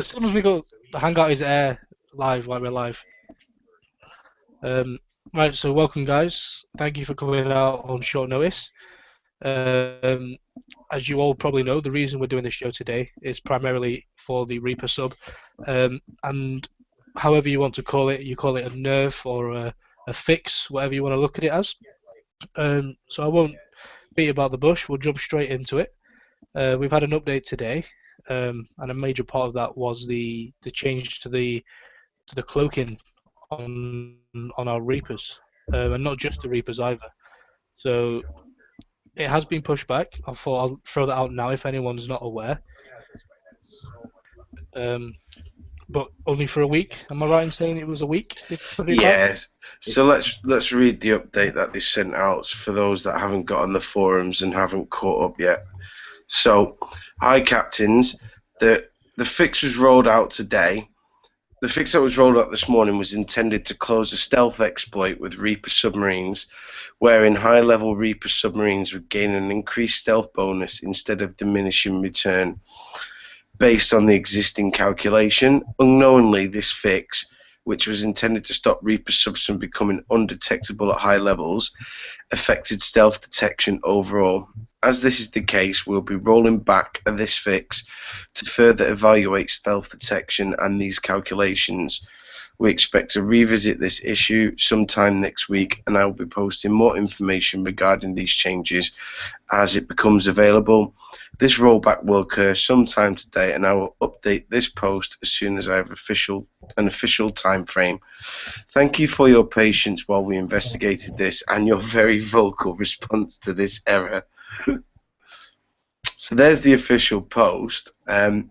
as soon as we go, the Hangout is air live while we're live. Um, right, so welcome, guys. Thank you for coming out on short notice. Um, as you all probably know, the reason we're doing this show today is primarily for the Reaper sub. And however you want to call it, you call it a nerf or a fix, whatever you want to look at it as. So I won't beat about the bush. We'll jump straight into it. We've had an update today, and a major part of that was the change to the cloaking on our Reapers, and not just the Reapers either. So it has been pushed back. I thought I'll throw that out now if anyone's not aware. Um, but only for a week. Am I right in saying it was a week they put it back? Yeah. So let's read the update that they sent out for those that haven't got on the forums and haven't caught up yet. So, hi captains, the fix was rolled out today. The fix that was rolled out this morning was intended to close a stealth exploit with Reaper submarines, wherein high-level Reaper submarines would gain an increased stealth bonus instead of diminishing return. Based on the existing calculation, unknowingly this fix, which was intended to stop Reaper subs from becoming undetectable at high levels, affected stealth detection overall. As this is the case, we'll be rolling back this fix to further evaluate stealth detection and these calculations. We expect to revisit this issue sometime next week, and I will be posting more information regarding these changes as it becomes available. This rollback will occur sometime today, and I will update this post as soon as I have an official time frame. Thank you for your patience while we investigated this and your very vocal response to this error. So there's the official post. I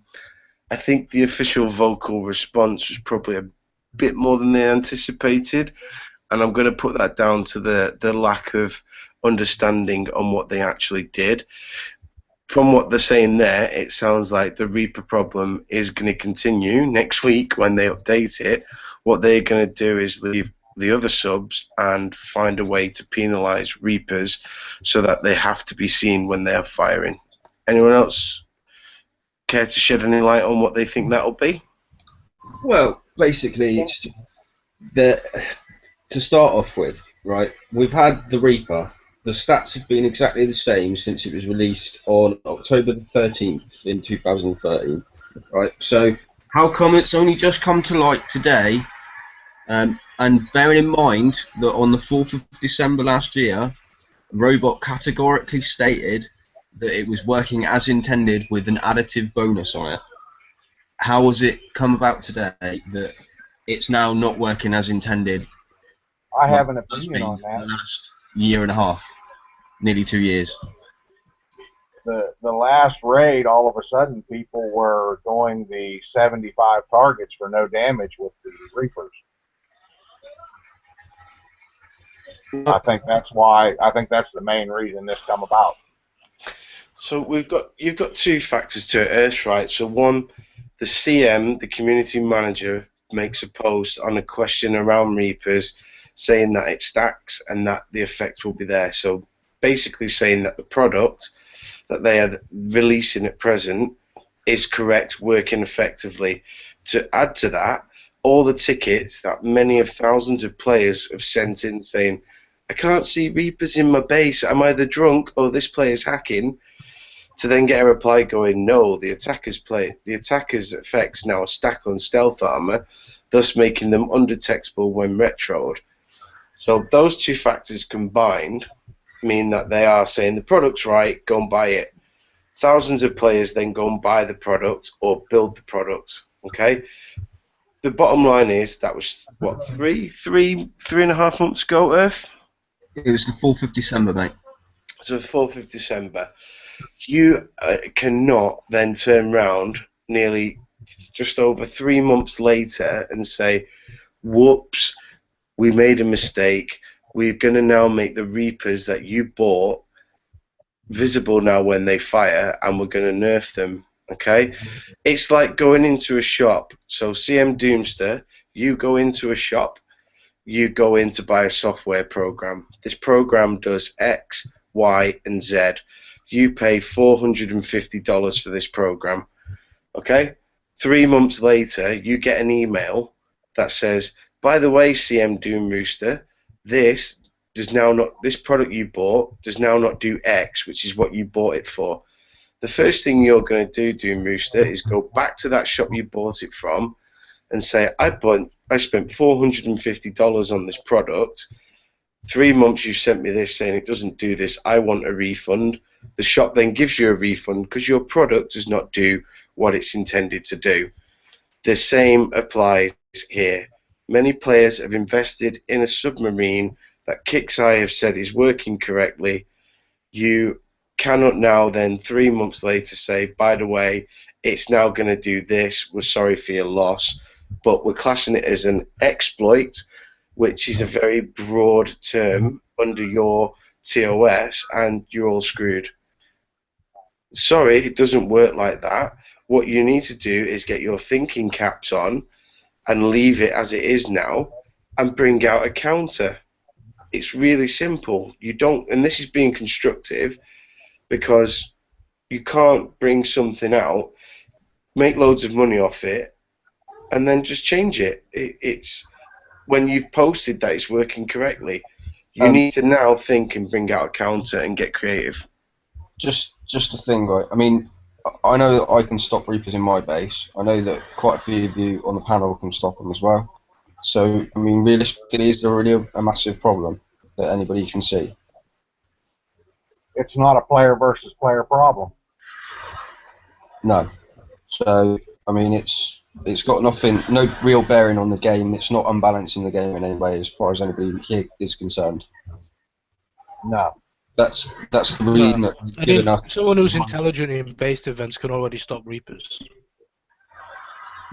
think the official vocal response was probably a bit more than they anticipated, and I'm going to put that down to the lack of understanding on what they actually did. From what they're saying there, it sounds like the Reaper problem is going to continue next week when they update it. What they're going to do is leave the other subs and find a way to penalise Reapers so that they have to be seen when they're firing. Anyone else care to shed any light on what they think that'll be? Well, basically, it's to start off with, right? We've had the Reaper. The stats have been exactly the same since it was released on October the 13th in 2013, right? So how come it's only just come to light today? And bearing in mind that on the 4th of December last year, Robot categorically stated that it was working as intended with an additive bonus on it. How has it come about today that it's now not working as intended? I have an opinion on that. The last year and a half, nearly 2 years. The last raid, all of a sudden, people were doing the 75 targets for no damage with the Reapers. I think that's why. I think that's the main reason this come about. So you've got two factors to it, Earth, right? So one, the CM, the community manager, makes a post on a question around Reapers, saying that it stacks and that the effect will be there. So basically saying that the product that they are releasing at present is correct, working effectively. To add to that, all the tickets that many of thousands of players have sent in saying, I can't see Reapers in my base, I'm either drunk or this player's hacking, to then get a reply going, no, the attacker's effects now stack on stealth armor, thus making them undetectable when retroed. So those two factors combined mean that they are saying the product's right, go and buy it. Thousands of players then go and buy the product or build the product. Okay. The bottom line is that was what, three and a half months ago, Earth? It was the 4th of December, mate. So 4th of December. You cannot then turn round nearly just over 3 months later and say, whoops, we made a mistake. We're going to now make the Reapers that you bought visible now when they fire, and we're going to nerf them. Okay? It's like going into a shop. So CM Doomster, you go into a shop, you go in to buy a software program. This program does X, Y, and Z. You pay $450 for this program. Okay? 3 months later, you get an email that says, by the way, CM Doom Rooster, this this product you bought does now not do X, which is what you bought it for. The first thing you're going to do, Doom Rooster, is go back to that shop you bought it from and say, I spent $450 on this product. 3 months you sent me this saying it doesn't do this. I want a refund. The shop then gives you a refund because your product does not do what it's intended to do. The same applies here. Many players have invested in a submarine that KixEye have said is working correctly. You cannot now then 3 months later say, by the way, it's now going to do this. We're sorry for your loss, but we're classing it as an exploit, which is a very broad term under your TOS, and you're all screwed. Sorry, it doesn't work like that. What you need to do is get your thinking caps on and leave it as it is now and bring out a counter. It's really simple. You don't, and this is being constructive, because you can't bring something out, make loads of money off it, and then just change it. It's when you've posted that it's working correctly. You need to now think and bring out a counter and get creative. Just a thing, right? I mean, I know that I can stop Reapers in my base. I know that quite a few of you on the panel can stop them as well. So, I mean, realistically, is there really a massive problem that anybody can see? It's not a player versus player problem. No. So, I mean, it's got nothing, no real bearing on the game. It's not unbalancing the game in any way, as far as anybody here is concerned. No. That's the reason that I mean, someone who's intelligent in based events can already stop Reapers.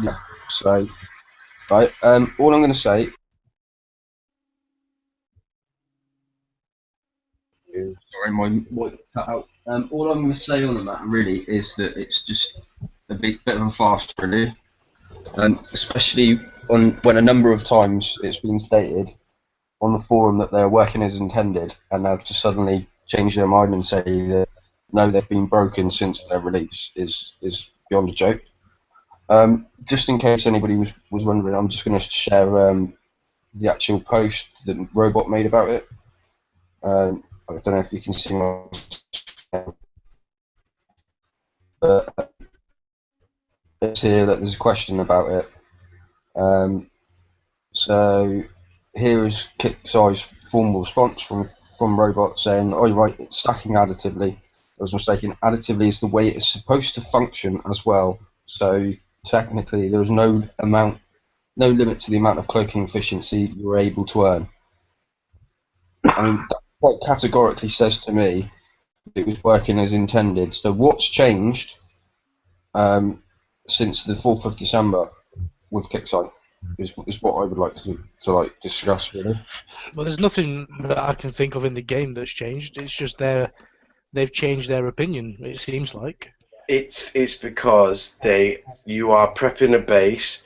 Yeah. So, right. All I'm going to say. Sorry, my cut out. All I'm going to say on that really is that it's just a bit of a farce, really, especially when a number of times it's been stated on the forum that they're working as intended, and now to suddenly change their mind and say that no, they've been broken since their release is beyond a joke. Just in case anybody was wondering, I'm just going to share the actual post that Robot made about it. I don't know if you can see my. It's here that there's a question about it. So here is KixEye's formal response from Robot saying, "Oh, you're right, it's stacking additively. I was mistaken. Additively is the way it is supposed to function as well. So technically, there is no limit to the amount of cloaking efficiency you're able to earn." I mean, that quite categorically says to me it was working as intended. So what's changed since the 4th of December with KixEye is what I would like to discuss, really. Well, there's nothing that I can think of in the game that's changed. It's just they've changed their opinion, it seems like. It's because you are prepping a base.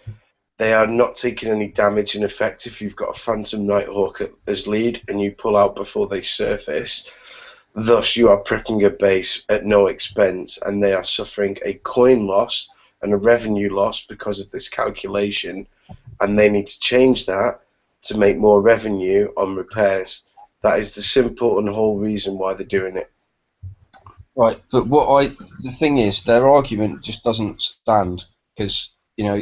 They are not taking any damage in effect if you've got a Phantom Nighthawk as lead and you pull out before they surface. Thus, you are prepping a base at no expense, and they are suffering a coin loss and a revenue loss because of this calculation, and they need to change that to make more revenue on repairs. That is the simple and whole reason why they're doing it. Right, but the thing is, their argument just doesn't stand, because, you know,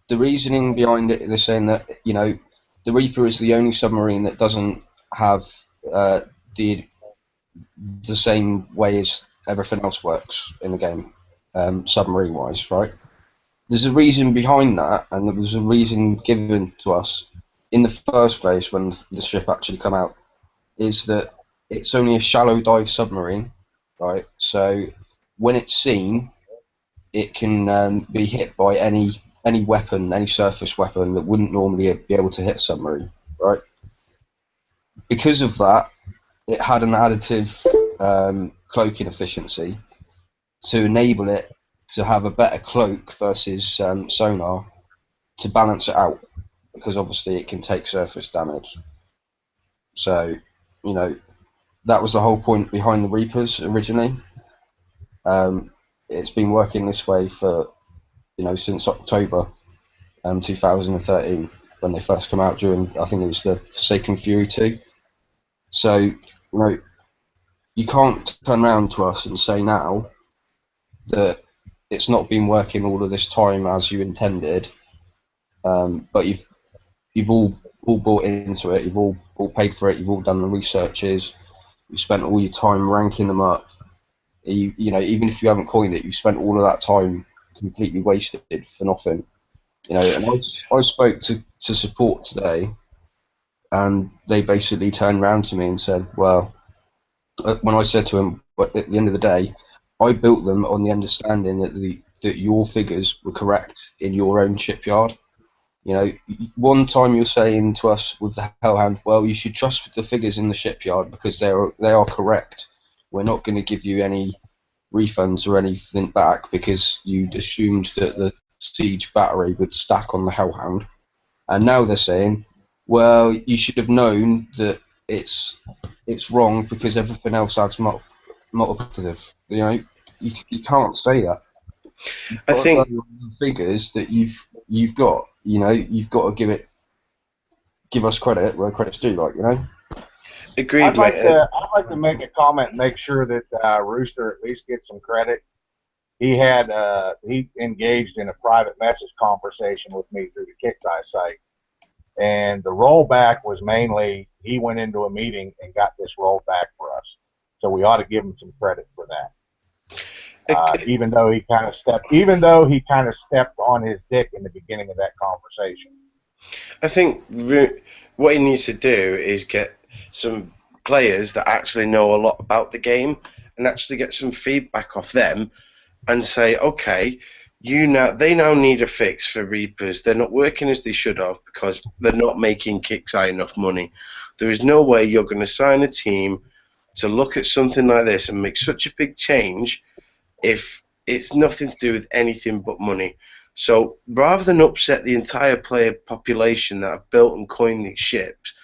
the reasoning behind it, they're saying that, you know, the Reaper is the only submarine that doesn't have the same way as everything else works in the game, submarine-wise, right? There's a reason behind that, and there was a reason given to us in the first place when the ship actually come out, is that it's only a shallow dive submarine, right? So when it's seen, it can be hit by any weapon, any surface weapon that wouldn't normally be able to hit a submarine, right? Because of that, it had an additive cloaking efficiency to enable it to have a better cloak versus sonar to balance it out, because obviously it can take surface damage. So, you know, that was the whole point behind the Reapers originally. It's been working this way for since October 2013 when they first come out during, I think it was the Forsaken Fury 2. So, you can't turn around to us and say now that it's not been working all of this time as you intended, but you've all bought into it, you've all paid for it, you've all done the researches, you've spent all your time ranking them up. Even if you haven't coined it, you've spent all of that time completely wasted for nothing. And I spoke to support today, and they basically turned around to me and said, well, when I said to them, but at the end of the day, I built them on the understanding that your figures were correct in your own shipyard. One time you're saying to us with the Hellhound, well, you should trust the figures in the shipyard because they are correct. We're not going to give you any refunds or anything back because you'd assumed that the siege battery would stack on the Hellhound. And now they're saying, well, you should have known that it's wrong because everything else adds multiplicative. You can't say that. I think the figures that you've got. You've got to give us credit where credit's due. Agreed, I'd like mate. to make a comment and make sure that Rooster at least gets some credit. He engaged in a private message conversation with me through the Kitseye site, and the rollback was mainly he went into a meeting and got this rolled back for us. So we ought to give him some credit for that. Even though he kind of stepped on his dick in the beginning of that conversation. I think what he needs to do is get some players that actually know a lot about the game and actually get some feedback off them and say, okay, they now need a fix for Reapers. They're not working as they should have because they're not making Kitseye enough money. There is no way you're going to sign a team to look at something like this and make such a big change if it's nothing to do with anything but money. So rather than upset the entire player population that have built and coined these ships,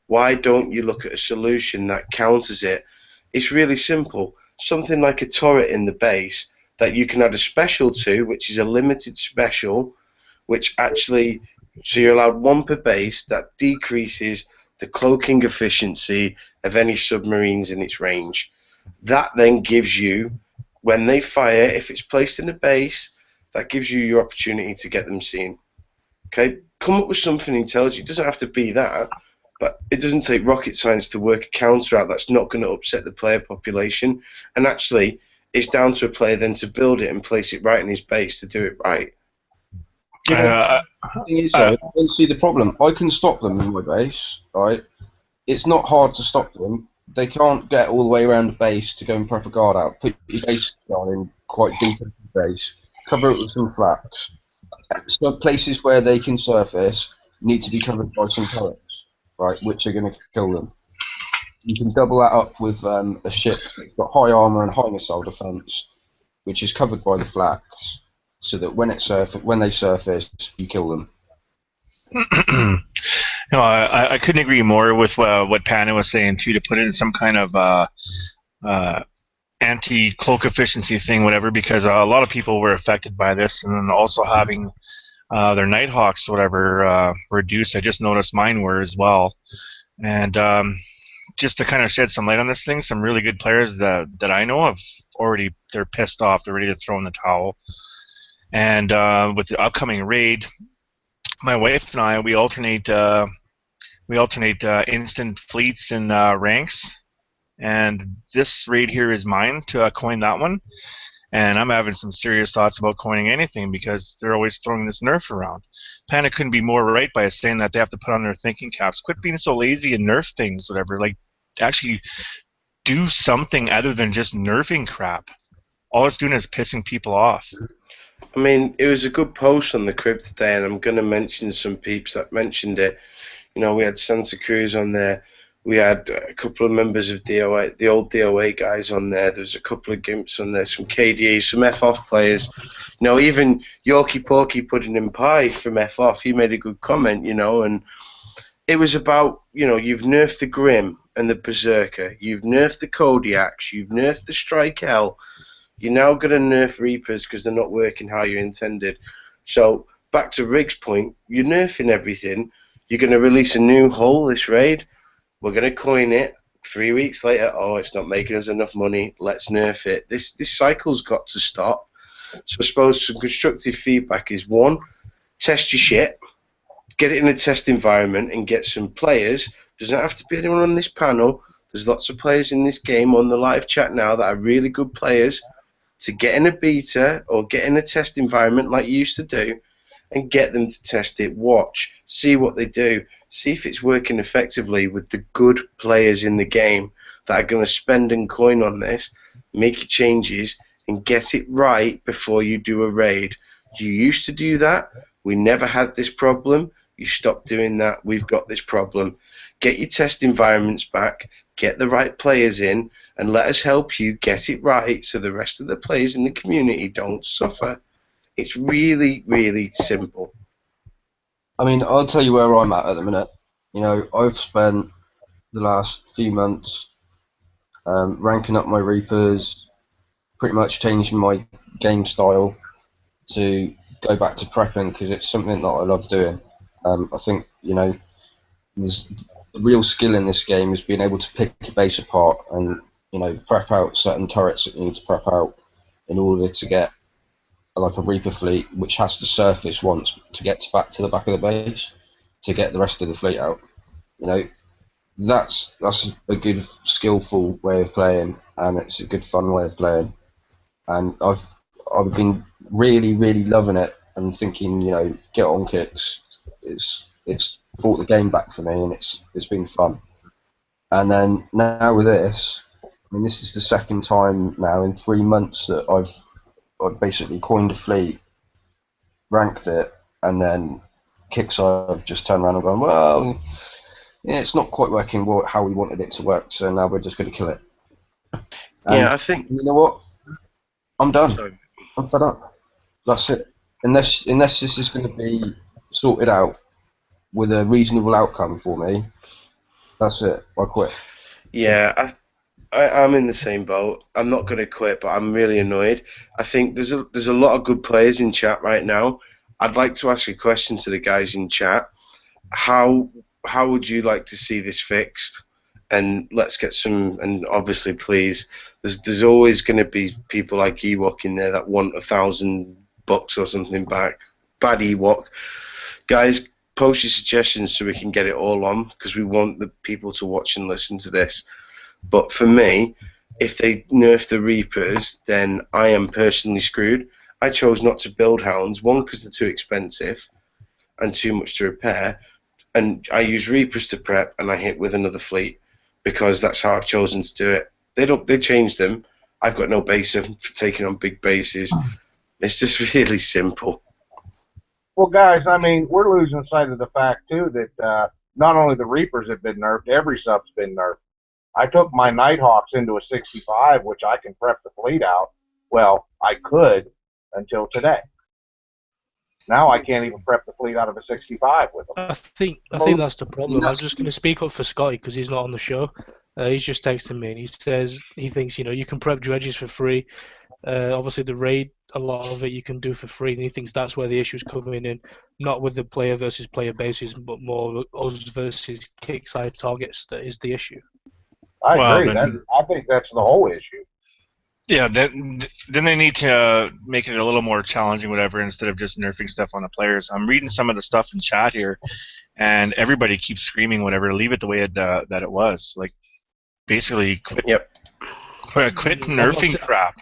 why don't you look at a solution that counters it? It's really simple. Something like a turret in the base that you can add a special to, which is a limited special, which actually, so you're allowed one per base, that decreases the cloaking efficiency of any submarines in its range. That then gives you, when they fire, if it's placed in a base, that gives you your opportunity to get them seen. Okay, come up with something intelligent. It doesn't have to be that, but it doesn't take rocket science to work a counter out that's not going to upset the player population. And actually, it's down to a player then to build it and place it right in his base to do it right. The thing is, though, I don't see the problem. I can stop them in my base, right? It's not hard to stop them. They can't get all the way around the base to go and prep a guard out. Put your base down in quite deep into the base. Cover it with some flax. So places where they can surface need to be covered by some turrets, right, which are going to kill them. You can double that up with a ship that's got high armor and high missile defense, which is covered by the flax, so that when they surface, you kill them. No, I couldn't agree more with what Pana was saying too. To put it in some kind of anti-cloak efficiency thing, whatever, because a lot of people were affected by this, and then also having their Nighthawks, whatever, reduced. I just noticed mine were as well, and just to kind of shed some light on this thing, some really good players that I know of they're pissed off, they're ready to throw in the towel, and with the upcoming raid, my wife and I we alternate instant fleets and ranks. And this raid here is mine to coin that one. And I'm having some serious thoughts about coining anything because they're always throwing this nerf around. Panda couldn't be more right by saying that they have to put on their thinking caps. Quit being so lazy and nerf things, whatever. Like, actually do something other than just nerfing crap. All it's doing is pissing people off. I mean, it was a good post on the crib today, and I'm going to mention some peeps that mentioned it. We had Santa Cruz on there. We had a couple of members of DOA, the old DOA guys on there. There was a couple of Gimps on there, some KDA, some F-off players. Even Yorkie Porky Pudding and Pie from F-off, he made a good comment, and it was about, you've nerfed the Grim and the Berserker. You've nerfed the Kodiaks. You've nerfed the Strike L. You're now going to nerf Reapers because they're not working how you intended. So back to Rig's point, you're nerfing everything. You're going to release a new hull this raid. We're going to coin it. 3 weeks later, oh, it's not making us enough money. Let's nerf it. This cycle's got to stop. So I suppose some constructive feedback is, one, test your shit, get it in a test environment and get some players. Doesn't have to be anyone on this panel. There's lots of players in this game on the live chat now that are really good players, to get in a beta or get in a test environment like you used to do and get them to test it, watch, see what they do, see if it's working effectively with the good players in the game that are going to spend and coin on this, make your changes and get it right before you do a raid. You used to do that. We never had this problem. You stop doing that. We've got this problem. Get your test environments back, get the right players in, and let us help you get it right so the rest of the players in the community don't suffer. It's really, really simple. I mean, I'll tell you where I'm at the minute. You know, I've spent the last few months ranking up my Reapers, pretty much changing my game style to go back to prepping because it's something that I love doing. I think, you know, there's the real skill in this game is being able to pick a base apart and, you know, prep out certain turrets that you need to prep out in order to get like a Reaper fleet, which has to surface once to get back to the back of the base to get the rest of the fleet out. You know, that's a good skillful way of playing, and it's a good fun way of playing. And I've been really, really loving it and thinking, you know, get on kicks. It's brought the game back for me, and it's been fun. And then now with this, I mean, this is the second time now in 3 months that I've basically coined a fleet, ranked it, and then Kickstarter have just turned around and gone, well, yeah, it's not quite working how we wanted it to work, so now we're just going to kill it. And yeah, I think. You know what? I'm done. Sorry. I'm fed up. That's it. Unless this is going to be sorted out with a reasonable outcome for me, that's it. I quit. Yeah, I'm in the same boat. I'm not going to quit, but I'm really annoyed. I think there's a lot of good players in chat right now. I'd like to ask a question to the guys in chat. How would you like to see this fixed? And let's get some. And obviously, please, there's always going to be people like Ewok in there that want $1,000 or something back. Bad Ewok, guys. Post your suggestions so we can get it all on because we want the people to watch and listen to this. But for me, if they nerf the Reapers, then I am personally screwed. I chose not to build Hounds, one, because they're too expensive and too much to repair, and I use Reapers to prep, and I hit with another fleet because that's how I've chosen to do it. They changed them. I've got no base for taking on big bases. It's just really simple. Well, guys, I mean, we're losing sight of the fact, too, that not only the Reapers have been nerfed, every sub's been nerfed. I took my Nighthawks into a 65, which I can prep the fleet out. Well, I could until today. Now I can't even prep the fleet out of a 65 with them. I think that's the problem. I'm just going to speak up for Scotty because he's not on the show. He's just texting me and he says he thinks, you know, you can prep dredges for free. Obviously the raid, a lot of it you can do for free, and he thinks that's where the issue's coming in, not with the player versus player basis, but more us versus kickside targets that is the issue. I agree. I think that's the whole issue. Yeah, then they need to make it a little more challenging, whatever, instead of just nerfing stuff on the players. I'm reading some of the stuff in chat here, and everybody keeps screaming, whatever, leave it the way that it was. Like, basically, quit nerfing crap.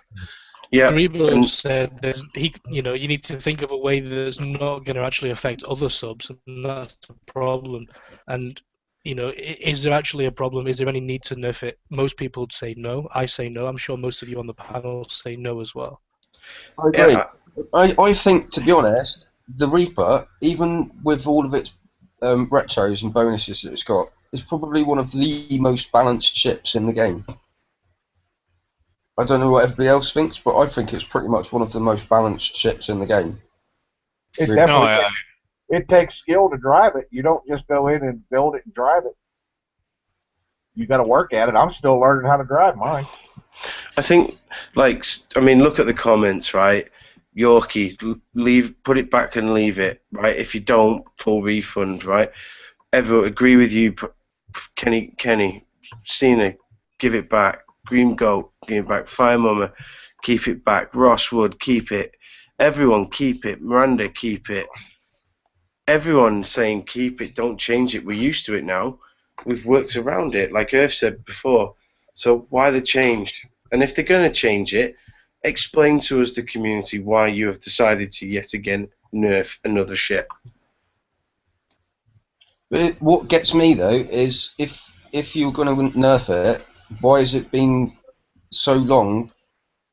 Yeah. Grebo said you need to think of a way that's not going to actually affect other subs, and that's the problem. And you know, is there actually a problem? Is there any need to nerf it? Most people would say no. I say no. I'm sure most of you on the panel say no as well. I agree. Yeah. I think, to be honest, the Reaper, even with all of its retros and bonuses that it's got, is probably one of the most balanced ships in the game. I don't know what everybody else thinks, but I think it's pretty much one of the most balanced ships in the game. It definitely it takes skill to drive it. You don't just go in and build it and drive it. You got to work at it. I'm still learning how to drive mine. I think, like, I mean, look at the comments, right? Yorkie, put it back and leave it, right? If you don't, full refund, right? Ever agree with you, Kenny, Cena, give it back. Green Goat, give it back. Fire Mama, keep it back. Ross Wood, keep it. Everyone, keep it. Miranda, keep it. Everyone saying keep it, don't change it. We're used to it now. We've worked around it, like Earth said before. So why the change? And if they're going to change it, explain to us, the community, why you have decided to yet again nerf another ship. But what gets me though is if you're going to nerf it, why has it been so long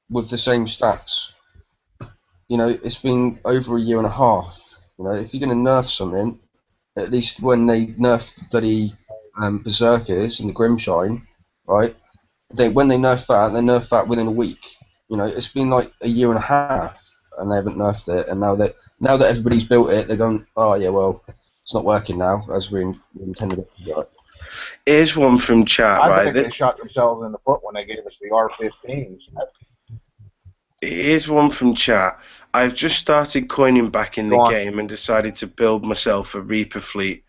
with the same stats? You know, it's been over a year and a half. You know, if you're going to nerf something, at least when they nerfed bloody Berserkers and the Grimshine, right? When they nerf that within a week. You know, it's been like a year and a half, and they haven't nerfed it. And now that everybody's built it, they're going, oh yeah, well, it's not working now as we intended it to work. Here's one from chat, I right? think they shot themselves in the foot when they gave us the R-15s. Here's one from chat. I've just started coining back in the game and decided to build myself a Reaper fleet.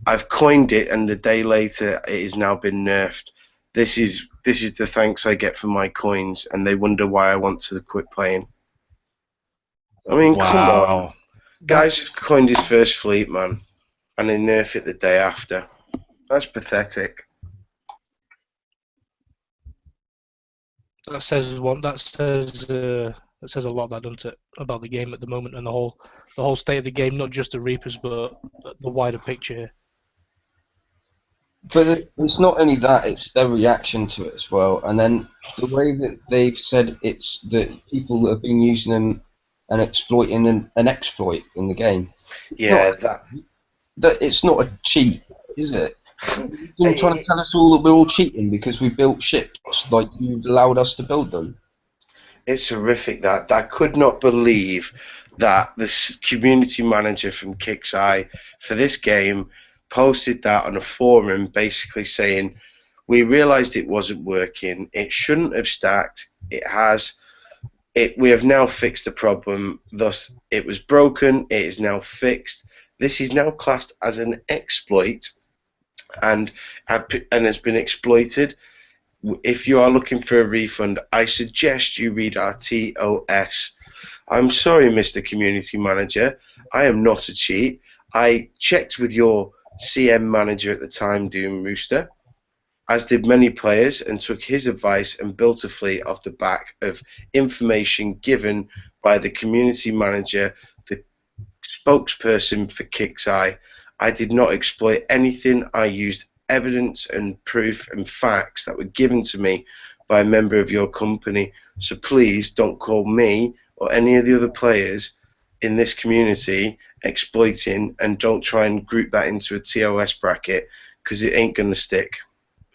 I've coined it, and a day later, it has now been nerfed. This is the thanks I get for my coins, and they wonder why I want to quit playing. I mean, come on. Guy's just coined his first fleet, man, and they nerf it the day after. That's pathetic. That says one. That says a lot, that, doesn't it, about the game at the moment and the whole state of the game, not just the Reapers, but the wider picture here. But it's not only that; it's their reaction to it as well, and then the way that they've said it's that people that have been using them and exploiting an exploit in the game. Yeah, that it's not a cheat, is it? You're trying to tell us all that we're all cheating because we built ships like you've allowed us to build them. It's horrific. That I could not believe that the community manager from KixEye for this game posted that on a forum, basically saying, we realised it wasn't working. It shouldn't have stacked. It has. We have now fixed the problem. Thus, it was broken. It is now fixed. This is now classed as an exploit, and has been exploited. If you are looking for a refund, I suggest you read our TOS. I'm sorry, Mr. Community Manager. I am not a cheat. I checked with your CM manager at the time, Doom Rooster, as did many players, and took his advice and built a fleet off the back of information given by the community manager, the spokesperson for KixEye. I did not exploit anything. I used evidence and proof and facts that were given to me by a member of your company. So please don't call me or any of the other players in this community exploiting, and don't try and group that into a TOS bracket, because it ain't going to stick.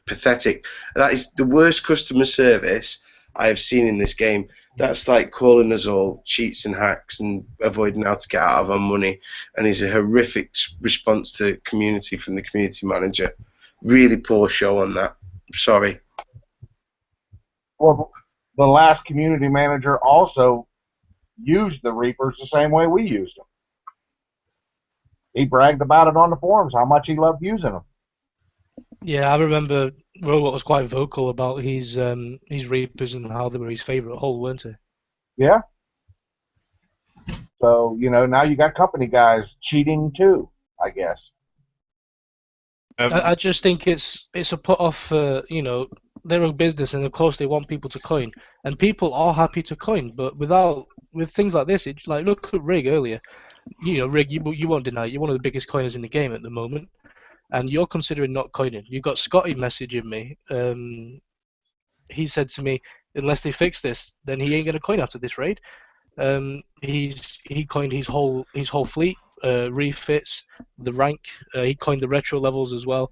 Pathetic. That is the worst customer service I have seen in this game. That's like calling us all cheats and hacks and avoiding how to get out of our money, and is a horrific response to community from the community manager. Really poor show on that. Sorry. Well, the last community manager also used the Reapers the same way we used them. He bragged about it on the forums, how much he loved using them. Yeah, I remember Robot was quite vocal about his Reapers and how they were his favourite hull, weren't they? Yeah. So, now you got company guys cheating too, I guess. I just think it's a put off. They're a business, and of course they want people to coin, and people are happy to coin. But with things like this, it's like, look at Rig earlier. Rig, you won't deny it, you're one of the biggest coiners in the game at the moment, and you're considering not coining. You got Scotty messaging me. He said to me, unless they fix this, then he ain't gonna coin after this raid. He coined his whole fleet, refits, the rank. He coined the retro levels as well.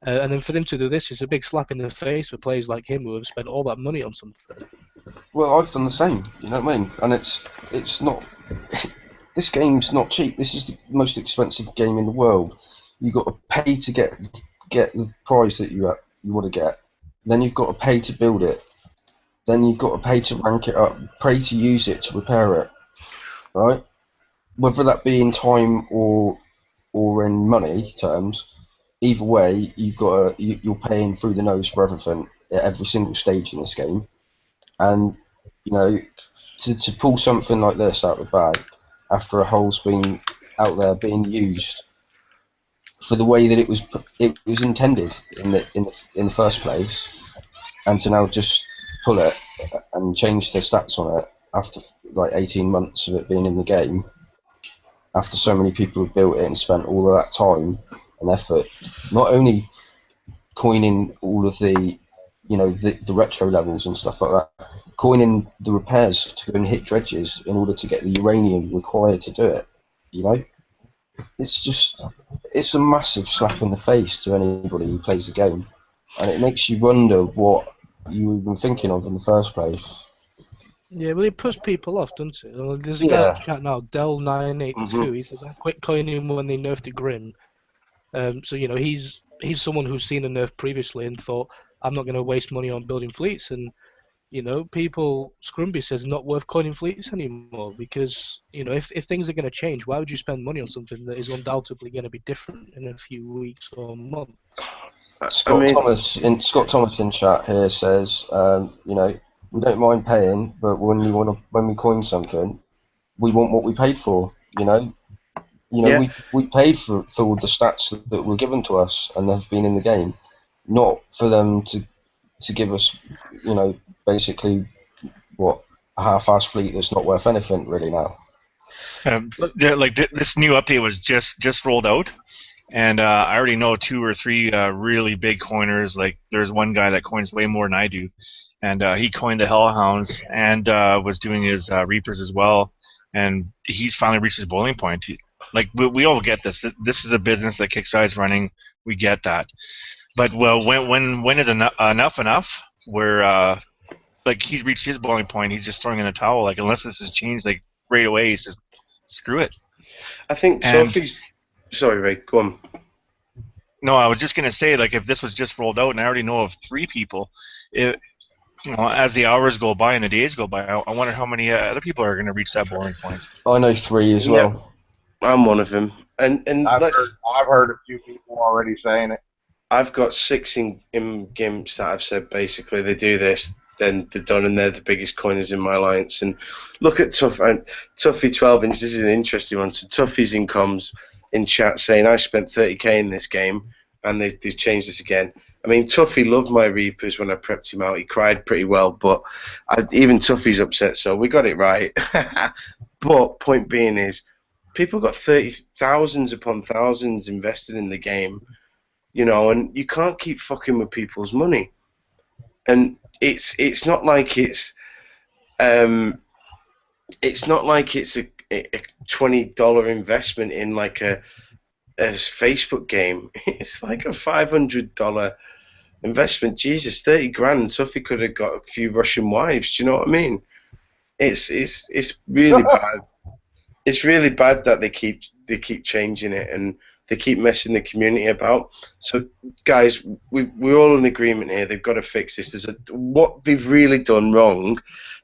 And then for them to do this is a big slap in the face for players like him who have spent all that money on something. Well, I've done the same. You know what I mean? And it's not. This game's not cheap. This is the most expensive game in the world. You've got to pay to get the prize that you want to get. Then you've got to pay to build it. then you've got to pay to rank it up, pay to use it to repair it, right? Whether that be in time or in money terms, either way, you're paying through the nose for everything at every single stage in this game, and you know to pull something like this out of the bag after a hole's been out there being used for the way that it was intended in the first place, and to now just pull it and change the stats on it after like 18 months of it being in the game, after so many people have built it and spent all of that time and effort, not only coining all of the retro levels and stuff like that, coining the repairs to go and hit dredges in order to get the uranium required to do it. You know, it's a massive slap in the face to anybody who plays the game, and it makes you wonder what you were even thinking of in the first place. Yeah, well, it puts people off, doesn't it? Well, there's a guy Yeah. in chat now, Del982. He says, "I quit coining when they nerfed the Grim." So he's someone who's seen a nerf previously and thought, "I'm not going to waste money on building fleets." And people, Scrumby says, not worth coining fleets anymore because if things are going to change, why would you spend money on something that is undoubtedly going to be different in a few weeks or months? I mean, Scott Thomas in chat here says, we don't mind paying, but when we coin something, we want what we paid for. yeah. We paid for all the stats that were given to us and have been in the game, not for them to give us, basically what a half-assed fleet that's not worth anything really now. This new update was just rolled out, and I already know 2 or 3 really big coiners. Like there's one guy that coins way more than I do, and he coined the Hellhounds and was doing his Reapers as well, and he's finally reached his boiling point. We all get this. This is a business that Kickstarter's running. We get that, but well, when is enough? Where he's reached his boiling point, he's just throwing in the towel. Like unless this has changed right away, he says, screw it. I think Sophie's. Sorry, Ray. Go on. No, I was just gonna say, if this was just rolled out, and I already know of 3 people, as the hours go by and the days go by, I wonder how many other people are gonna reach that boiling point. I know 3 as well. I'm one of them, and I've heard a few people already saying it. I've got 6 in Gimps that I've said basically they do this, then they're done, and they're the biggest coiners in my alliance. And look at Tuffy 12 inch. This is an interesting one. So Tuffy's in comms in chat saying I spent 30k in this game, and they've changed this again. I mean, Tuffy loved my Reapers when I prepped him out. He cried pretty well, but even Tuffy's upset, so we got it right. But point being is, people got thousands upon thousands invested in the game, and you can't keep fucking with people's money. And it's not like it's a $20 investment in like a Facebook game. It's like a $500 investment. Jesus, 30 grand. Tuffy could have got a few Russian wives. Do you know what I mean? It's really bad. It's really bad that they keep changing it and they keep messing the community about. So, guys, we're all in agreement here. They've got to fix this. What they've really done wrong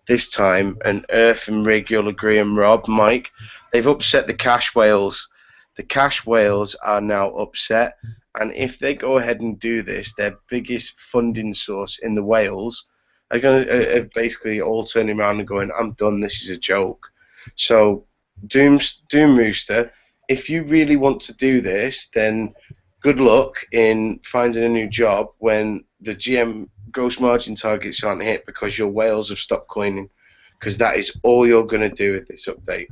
this time, and Earth and Rig, you'll agree, and Rob, Mike, they've upset the cash whales. The cash whales are now upset, and if they go ahead and do this, their biggest funding source in the whales are going to basically all turning around and going, I'm done, this is a joke. So, Doom Rooster, if you really want to do this, then good luck in finding a new job when the GM gross margin targets aren't hit because your whales have stopped coining, because that is all you're going to do with this update.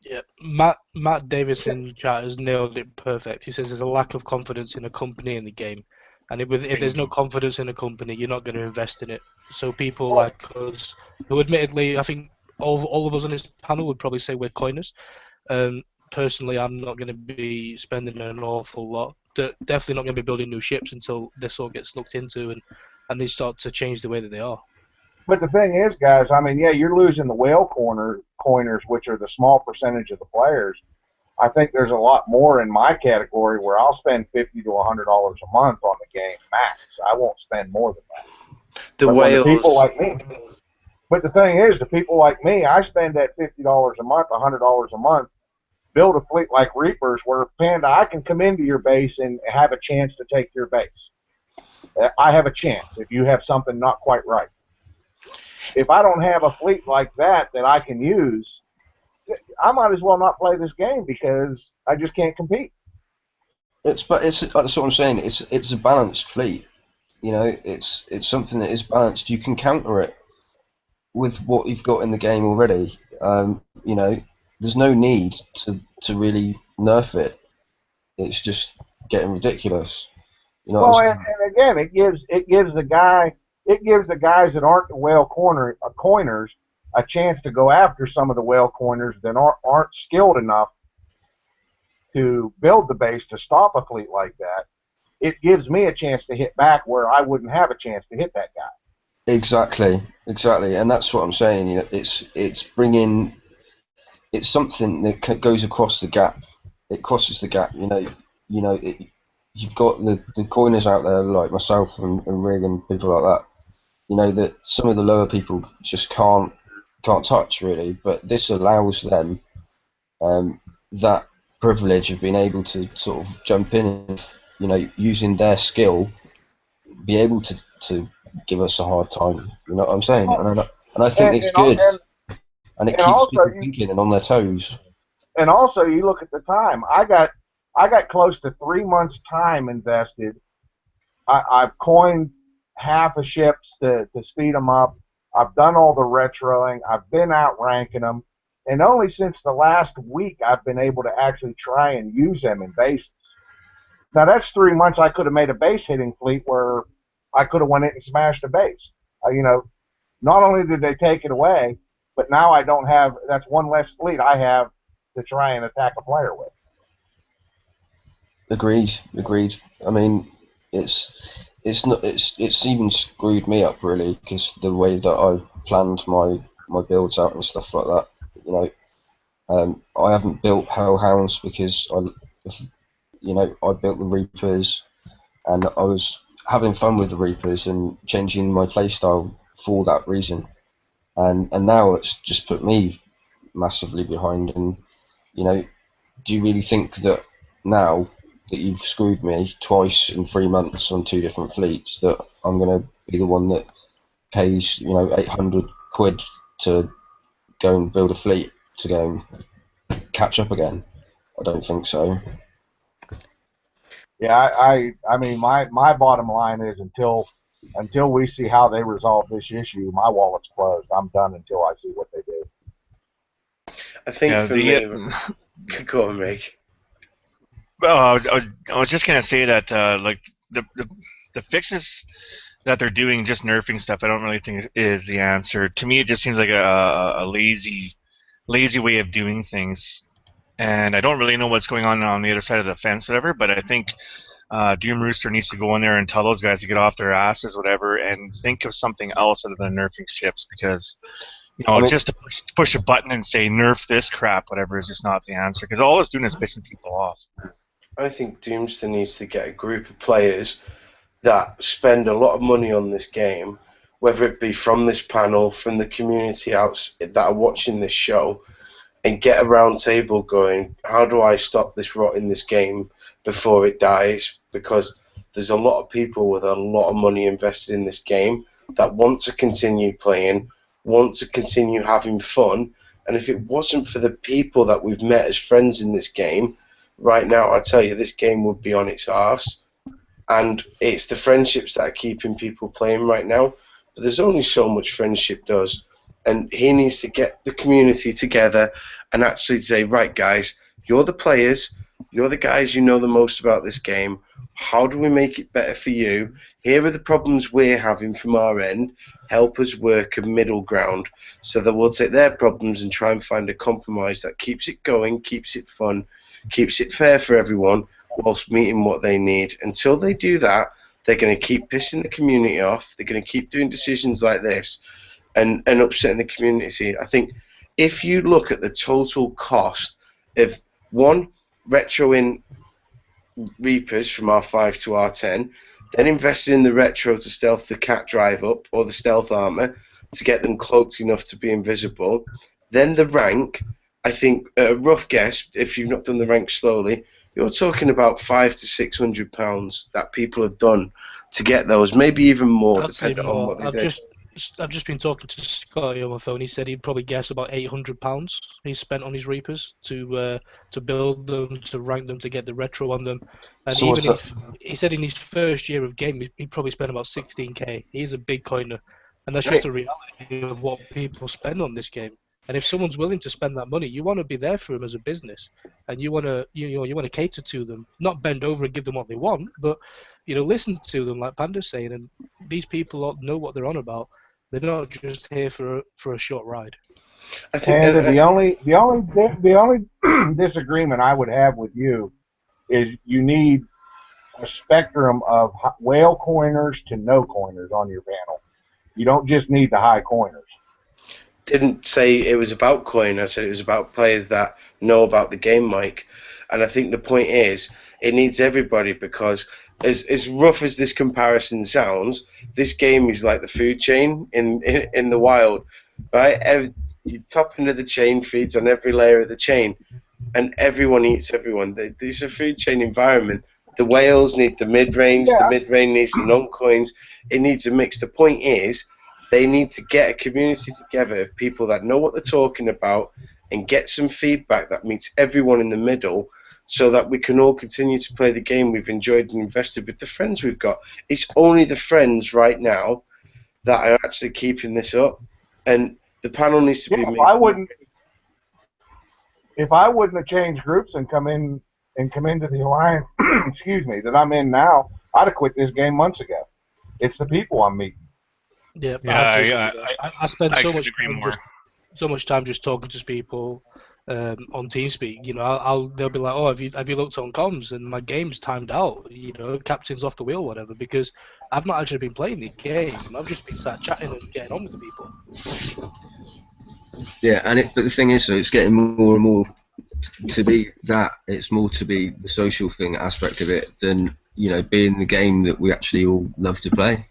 Yeah, Matt Davis in chat has nailed it perfect. He says there's a lack of confidence in a company in the game, and if there's no confidence in a company, you're not going to invest in it. So people like us, who admittedly, I think all of us on this panel would probably say we're coiners. Personally, I'm not going to be spending an awful lot. Definitely not going to be building new ships until this all gets looked into and they start to change the way that they are. But the thing is, guys, I mean, yeah, you're losing the whale coiners, which are the small percentage of the players. I think there's a lot more in my category where I'll spend $50 to $100 a month on the game max. I won't spend more than that. The whales. People like me. But the thing is, the people like me, I spend that $50 a month, $100 a month, build a fleet like Reapers, where Panda, I can come into your base and have a chance to take your base. I have a chance if you have something not quite right. If I don't have a fleet like that that I can use, I might as well not play this game because I just can't compete. That's what I'm saying. It's a balanced fleet. You know, it's something that is balanced. You can counter it with what you've got in the game already. You know, there's no need to really nerf it. It's just getting ridiculous. You know what Well, I'm and, saying? and again, it gives the guys that aren't the coiners a chance to go after some of the whale coiners that aren't skilled enough to build the base to stop a fleet like that. It gives me a chance to hit back where I wouldn't have a chance to hit that guy. Exactly, and that's what I'm saying. You know, it's bringing it's something that goes across the gap. It crosses the gap. You've got the coiners out there like myself and Rig and people like that. You know that some of the lower people just can't touch really, but this allows them that privilege of being able to sort of jump in and, you know, using their skill, be able to give us a hard time. You know what I'm saying? And I think And it's and good, and, and it and keeps also people you thinking and on their toes. and also you look at the time. I got close to 3 months time invested. I've coined half of ships to speed them up. I've done all the retroing. I've been out ranking them. And only since the last week I've been able to actually try and use them in bases. Now that's 3 months I could have made a base hitting fleet where I could have went in and smashed a base. Not only did they take it away, but now I don't have. That's one less fleet I have to try and attack a player with. Agreed. I mean, it's not it's even screwed me up really because the way that I've planned my builds out and stuff like that. You know, I haven't built Hellhounds because I built the Reapers and I was having fun with the Reapers and changing my playstyle for that reason. And now it's just put me massively behind. And you know, do you really think that now that you've screwed me twice in 3 months on two different fleets that I'm going to be the one that pays 800 quid to go and build a fleet to go and catch up again? I don't think so. Yeah, I mean, my bottom line is until we see how they resolve this issue, my wallet's closed. I'm done until I see what they do. I think Yeah, for me, go on, Rick. I was just gonna say that like the fixes that they're doing, just nerfing stuff, I don't really think is the answer. To me, it just seems like a lazy way of doing things, and I don't really know what's going on the other side of the fence, whatever. But I think Doom Rooster needs to go in there and tell those guys to get off their asses, whatever, and think of something else other than nerfing ships, because I mean, just to push a button and say nerf this crap, whatever, is just not the answer, because all it's doing is pissing people off. I think Doomster needs to get a group of players that spend a lot of money on this game, whether it be from this panel, from the community out that are watching this show, and get a round table going. How do I stop this rot in this game before it dies? Because there's a lot of people with a lot of money invested in this game that want to continue playing, want to continue having fun. And if it wasn't for the people that we've met as friends in this game, right now, I tell you, this game would be on its arse. And it's the friendships that are keeping people playing right now. But there's only so much friendship does. And he needs to get the community together and actually say, right, guys, you're the players. You're the guys who know the most about this game. How do we make it better for you? Here are the problems we're having from our end. Help us work a middle ground so that we'll take their problems and try and find a compromise that keeps it going, keeps it fun, keeps it fair for everyone, whilst meeting what they need. Until they do that, they're going to keep pissing the community off. They're going to keep doing decisions like this and upsetting the community. I think if you look at the total cost of one, retroing Reapers from R5 to R10, then investing in the retro to stealth the cat drive up or the stealth armor, to get them cloaked enough to be invisible. Then the rank, I think, a rough guess, if you've not done the rank slowly, you're talking about £500 to £600 that people have done to get those, maybe even more, I'd say depending on more. what they did. I've just been talking to Scotty on my phone. He said he'd probably guess about £800 he spent on his Reapers to build them, to rank them, to get the retro on them. And So what's even that? he said in his first year of game, he probably spent about 16k. He's a big coiner, and that's Right. just a reality of what people spend on this game. And if someone's willing to spend that money, you want to be there for them as a business, and you want to you want to cater to them, not bend over and give them what they want, but listen to them like Panda's saying. And these people all know what they're on about. They're not just here for a short ride. I think, And the only disagreement I would have with you is you need a spectrum of whale coiners to no coiners on your panel. You don't just need the high coiners. didn't say it was about coin. I said it was about players that know about the game, Mike. And I think the point is, it needs everybody, because as rough as this comparison sounds, this game is like the food chain in the wild, right? Top end of the chain feeds on every layer of the chain, and everyone eats everyone. It's a food chain environment. The whales need the mid-range, the Yeah. mid-range needs the non-coins. It needs a mix. The point is, they need to get a community together of people that know what they're talking about and get some feedback that meets everyone in the middle, so that we can all continue to play the game we've enjoyed and invested with the friends we've got. It's only the friends right now that are actually keeping this up, and the panel needs to be Yeah, made. if I wouldn't have changed groups and come into the alliance, excuse me, that I'm in now, I'd have quit this game months ago. It's the people I'm meeting. Yeah, Yeah, I spend I so couldn't much agree time more. so much time just talking to people on TeamSpeak. They'll be like, "Oh, have you looked on comms?" And my game's timed out. Captain's off the wheel, whatever, because I've not actually been playing the game. I've just been sat chatting and getting on with the people. Yeah, but the thing is, though, it's getting more and more to be that. It's more to be the social thing aspect of it than being the game that we actually all love to play,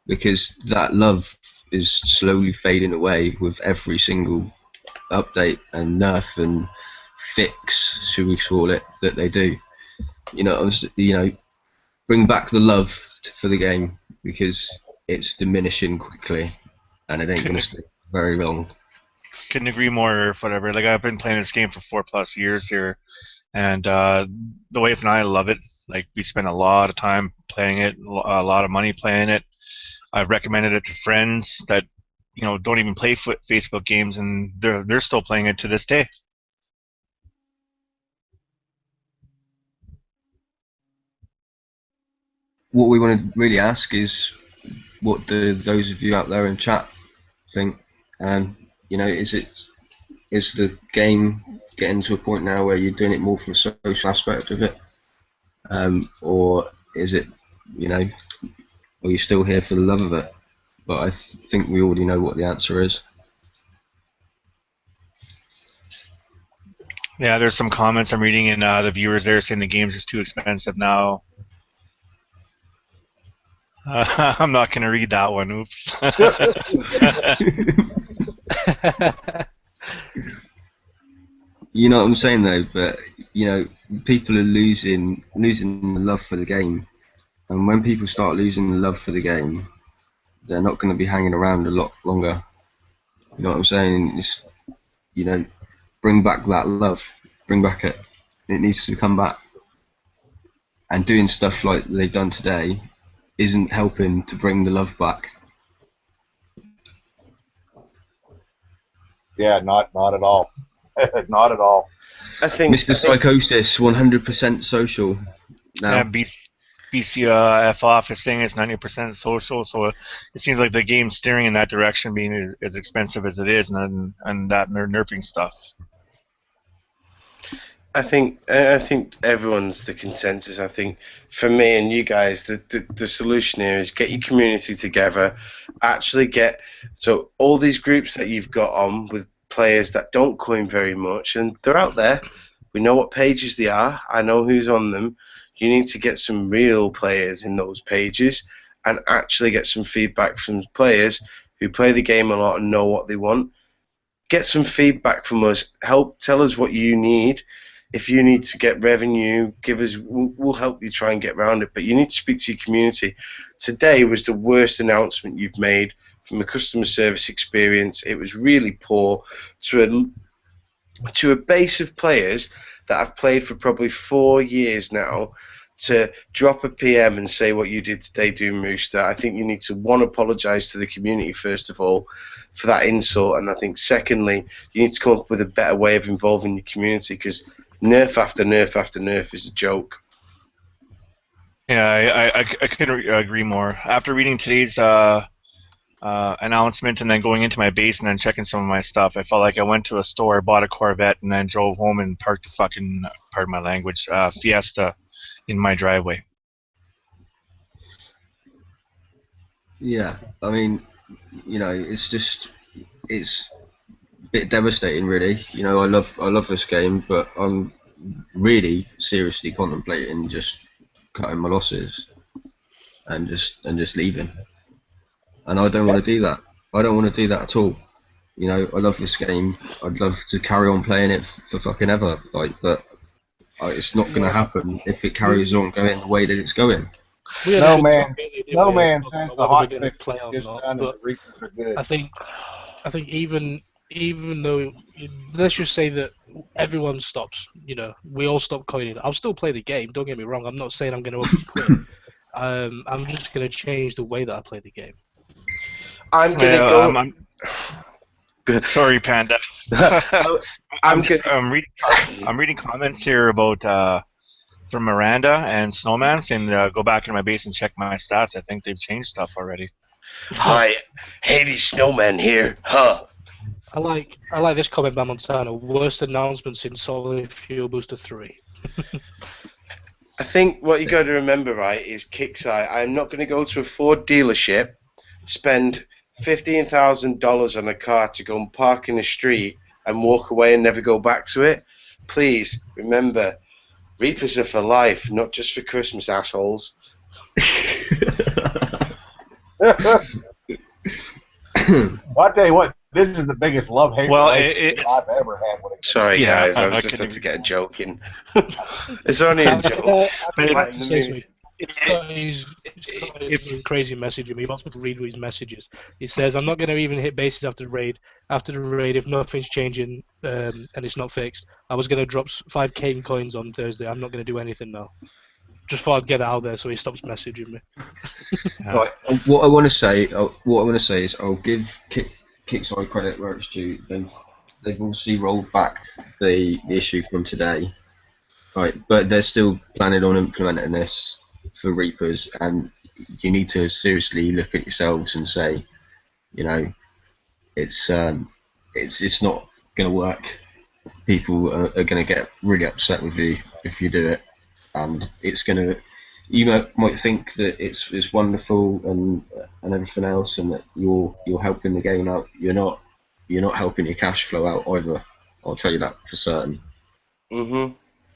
because that love is slowly fading away with every single update and nerf and fix, should we call it, that they do. Bring back the love for the game, because it's diminishing quickly and it ain't going to stay very long. Couldn't agree more. Whatever. Like, I've been playing this game for 4+ years here, and the wife and I love it. Like, we spend a lot of time playing it, a lot of money playing it. I've recommended it to friends that don't even play Facebook games, and they're still playing it to this day. What we want to really ask is, what do those of you out there in chat think? Is the game getting to a point now where you're doing it more for the social aspect of it, or is it, are you still here for the love of it? But I think we already know what the answer is. Yeah, there's some comments I'm reading, and the viewers there saying the game's just too expensive now. I'm not going to read that one. Oops. You know what I'm saying, though? But people are losing the love for the game, and when people start losing the love for the game, they're not going to be hanging around a lot longer. You know what I'm saying? It's, bring back that love. Bring back it. It needs to come back. And doing stuff like they've done today isn't helping to bring the love back. Yeah, not at all. Not at all. I think Mr. Psychosis, 100% social now. Yeah, BCF off is saying it's 90% social, so it seems like the game's steering in that direction, being as expensive as it is, and that they're nerfing stuff. I think everyone's the consensus. I think for me and you guys, the solution here is get your community together, actually so all these groups that you've got on with players that don't coin very much, and they're out there. We know what pages they are. I know who's on them. You need to get some real players in those pages and actually get some feedback from players who play the game a lot and know what they want. Get some feedback from us. Tell us what you need. If you need to get revenue, give us. We'll help you try and get around it. But you need to speak to your community. Today was the worst announcement you've made from a customer service experience. It was really poor to a base of players that have played for probably 4 years now. To drop a PM and say what you did today, Doom Rooster, I think you need to, one, apologise to the community first of all for that insult, and I think secondly, you need to come up with a better way of involving your community, because nerf after nerf after nerf is a joke. Yeah, I couldn't agree more. After reading today's announcement and then going into my base and then checking some of my stuff, I felt like I went to a store, bought a Corvette, and then drove home and parked a fucking, pardon my language, Fiesta in my driveway. Yeah, I mean, it's a bit devastating, really. I love this game, but I'm really seriously contemplating just cutting my losses and just leaving. And I don't want to do that. I don't want to do that at all. I love this game. I'd love to carry on playing it for fucking ever. But it's not going to happen if it carries on going the way that it's going. No man says the hot fix play is or not, done and but the Reapers are good. I think even though, let's just say that everyone stops, we all stop coining. I'll still play the game. Don't get me wrong. I'm not saying I'm going to quit. I'm just going to change the way that I play the game. I'm going to go. Good. Sorry, Panda. I'm reading comments here about from Miranda and Snowman saying go back in my base and check my stats. I think they've changed stuff already. Hi, Hades Snowman here. Huh. I like this comment by Montana. Worst announcement since Solid Fuel Booster 3. I think what you got to remember, right, is Kickside. I'm not going to go to a Ford dealership, spend $15,000 on a car to go and park in the street and walk away and never go back to it. Please remember, Reapers are for life, not just for Christmas, assholes. Well, I tell you what, this is the biggest love-hate relationship I've ever had with a game. Sorry, guys, I was just had to get a joke in. It's only a joke. He's got his crazy message at me. He wants me to read his messages. He says, I'm not going to even hit bases after the raid. After the raid, if nothing's changing and it's not fixed, I was going to drop 5k in coins on Thursday. I'm not going to do anything now. Just thought I'd get it out there so he stops messaging me. Right. What I want to say is I'll give Kickside credit where it's due. They've obviously rolled back the issue from today, right? But they're still planning on implementing this for Reapers, and you need to seriously look at yourselves and say, it's not going to work. People are going to get really upset with you if you do it, and it's going to. You might think that it's wonderful and everything else, and that you're helping the game out. You're not helping your cash flow out either. I'll tell you that for certain.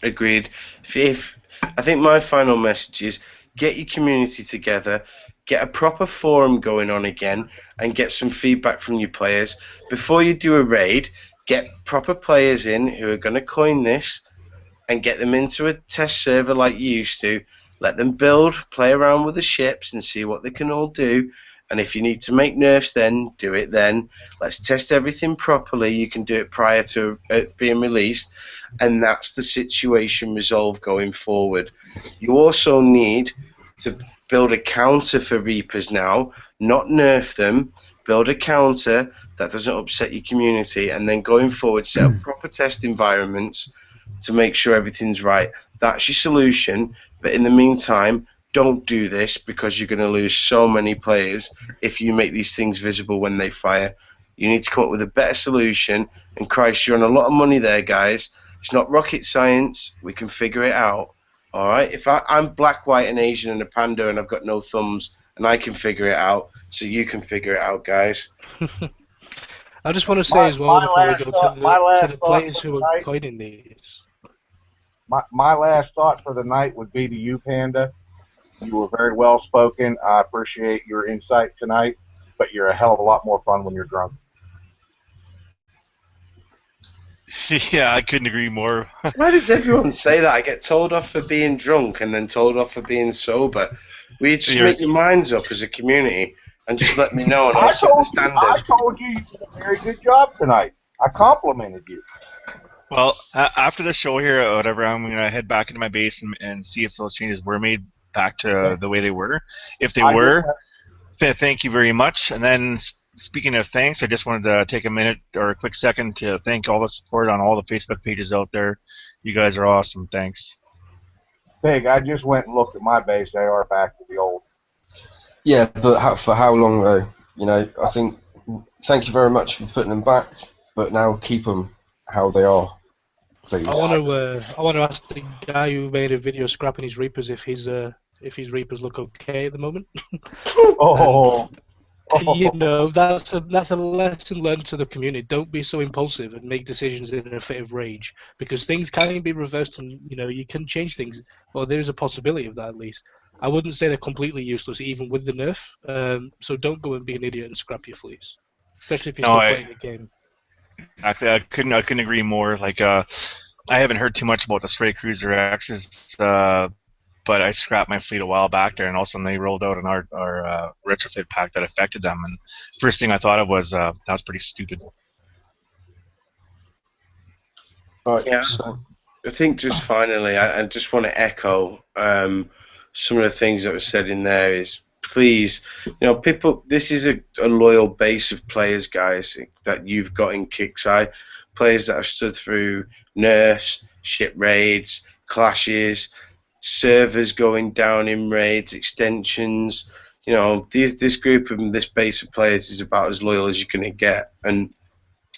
Agreed. If I think my final message is get your community together, get a proper forum going on again, and get some feedback from your players before you do a raid. Get proper players in who are going to coin this, and get them into a test server like you used to. Let them build, play around with the ships and see what they can all do. And if you need to make nerfs then, do it then. Let's test everything properly. You can do it prior to it being released. And that's the situation resolved going forward. You also need to build a counter for Reapers now, not nerf them. Build a counter that doesn't upset your community. And then going forward, set up proper test environments to make sure everything's right. That's your solution. But in the meantime, don't do this, because you're going to lose so many players if you make these things visible when they fire. You need to come up with a better solution. And Christ, you're on a lot of money there, guys. It's not rocket science. We can figure it out. All right? If I'm black, white, and Asian and a panda and I've got no thumbs, and I can figure it out, so you can figure it out, guys. I just want to say as well before we go to the players who are coining these. My last thought for the night would be to you, Panda. You were very well spoken. I appreciate your insight tonight. but you're a hell of a lot more fun when you're drunk. Yeah, I couldn't agree more. Why does everyone say that? I get told off for being drunk and then told off for being sober. Will you just You're- make your minds up as a community and just let me know and I I'll set the I standard? told you you did a very good job tonight. I complimented you. Well, after the show here, or whatever, I'm gonna head back into my base and see if those changes were made back to the way they were. If they I were, just, thank you very much. And then, speaking of thanks, I just wanted to take a minute or a quick second to thank all the support on all the Facebook pages out there. You guys are awesome. Thanks. Pig, I just went and looked at my base. They are back to the old. Yeah, but for how long though? You know, I think. Thank you very much for putting them back, but now keep them how they are, please. I want to ask the guy who made a video scrapping his Reapers if his Reapers look okay at the moment. Oh, You know, that's a lesson learned to the community. Don't be so impulsive and make decisions in a fit of rage, because things can be reversed, and you know you can change things. Or there is a possibility of that at least. I wouldn't say they're completely useless, even with the nerf. So don't go and be an idiot and scrap your fleece, especially if you're No, still playing the game. Exactly. I couldn't agree more. Like, I haven't heard too much about the Stray Cruiser X's, but I scrapped my fleet a while back there, and all of a sudden they rolled out our retrofit pack that affected them. And first thing I thought of was that was pretty stupid. Right, Yeah. so I think just finally, I just want to echo some of the things that were said in there is please, you know, people, this is a loyal base of players, guys, that you've got in Kickside. Players that have stood through nerfs, ship raids, clashes, servers going down in raids, extensions. You know, this group and this base of players is about as loyal as you're going to get. And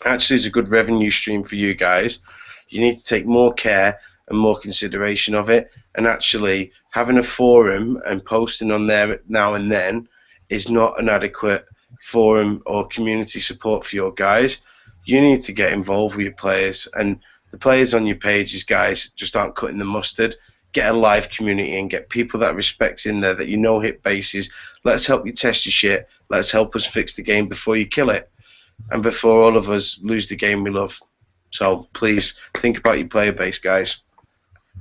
actually is a good revenue stream for you guys. You need to take more care and more consideration of it. And actually, having a forum and posting on there now and then is not an adequate forum or community support for your guys. You need to get involved with your players, and the players on your pages, guys, just aren't cutting the mustard. Get a live community and get people that respect in there that you know hit bases. Let's help you test your shit. Let's help us fix the game before you kill it, and before all of us lose the game we love. So please think about your player base, guys,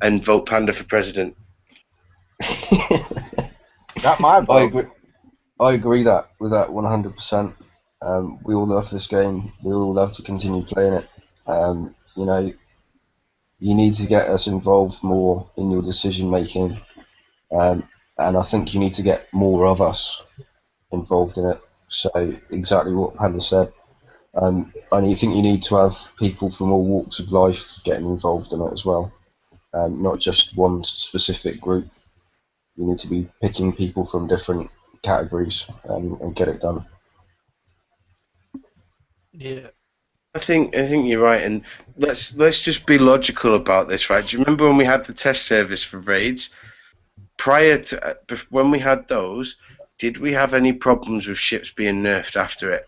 and vote Panda for president. got my I vote. agree. I agree with that 100%. We all love this game. We all love to continue playing it. You know, you need to get us involved more in your decision making, and I think you need to get more of us involved in it. So exactly what Panda said. And I think you need to have people from all walks of life getting involved in it as well, not just one specific group. You need to be picking people from different categories and get it done. Yeah. I think you're right, and let's just be logical about this, right? Do you remember when we had the test service for raids? Prior to when we had those, did we have any problems with ships being nerfed after it?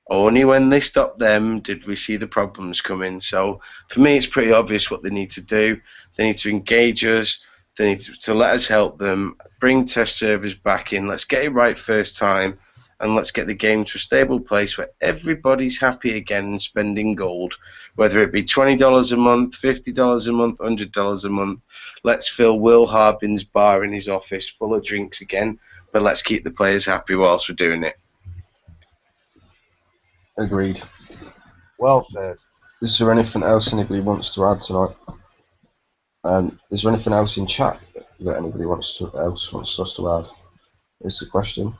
Only when they stopped them did we see the problems coming. So for me, it's pretty obvious what they need to do. They need to engage us. They need to let us help them. Bring test servers back in. Let's get it right first time, and let's get the game to a stable place where everybody's happy again and spending gold, whether it be $20 a month, $50 a month, $100 a month. Let's fill Will Harbin's bar in his office full of drinks again, but let's keep the players happy whilst we're doing it. Agreed. Well said. Is there anything else anybody wants to add tonight? Is there anything else in chat that anybody wants us to add? Is the question.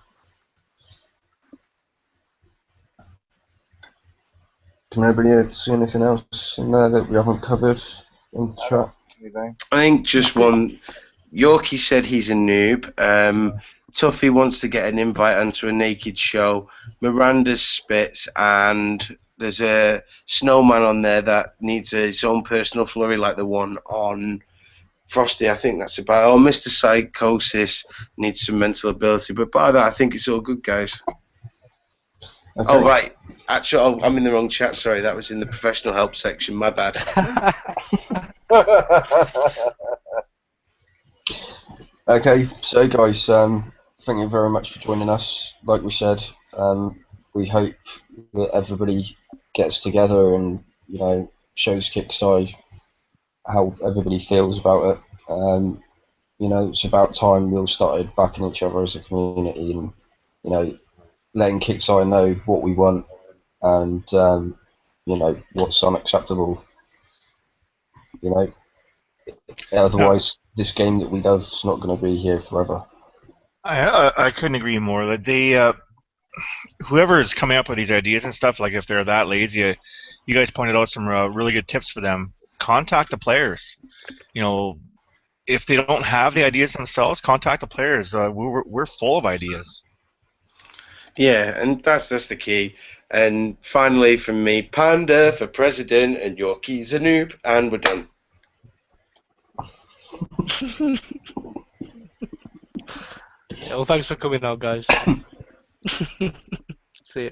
Can anybody see anything else in there that we haven't covered in chat? Anything? I think just one. Yorkie said he's a noob. Tuffy wants to get an invite onto a naked show. Miranda's spits, and there's a snowman on there that needs his own personal flurry, like the one on Frosty. I think that's about. Oh, Mr. Psychosis needs some mental ability, but by that, I think it's all good, guys. Okay. Oh right, actually, I'm in the wrong chat. Sorry, that was in the professional help section. My bad. Okay, so guys, thank you very much for joining us. Like we said, we hope that everybody gets together and shows Kickside how everybody feels about it. It's about time we all started backing each other as a community and letting Kickside know what we want and what's unacceptable. Otherwise, this game that we love is not going to be here forever. I couldn't agree more. That they whoever is coming up with these ideas and stuff, like if they're that lazy, you guys pointed out some really good tips for them. Contact the players. If they don't have the ideas themselves, contact the players. We're full of ideas. Yeah, and that's the key. And finally, from me, Panda for president and Yorkie's a noob, and we're done. Yeah, well, thanks for coming out, guys. See you.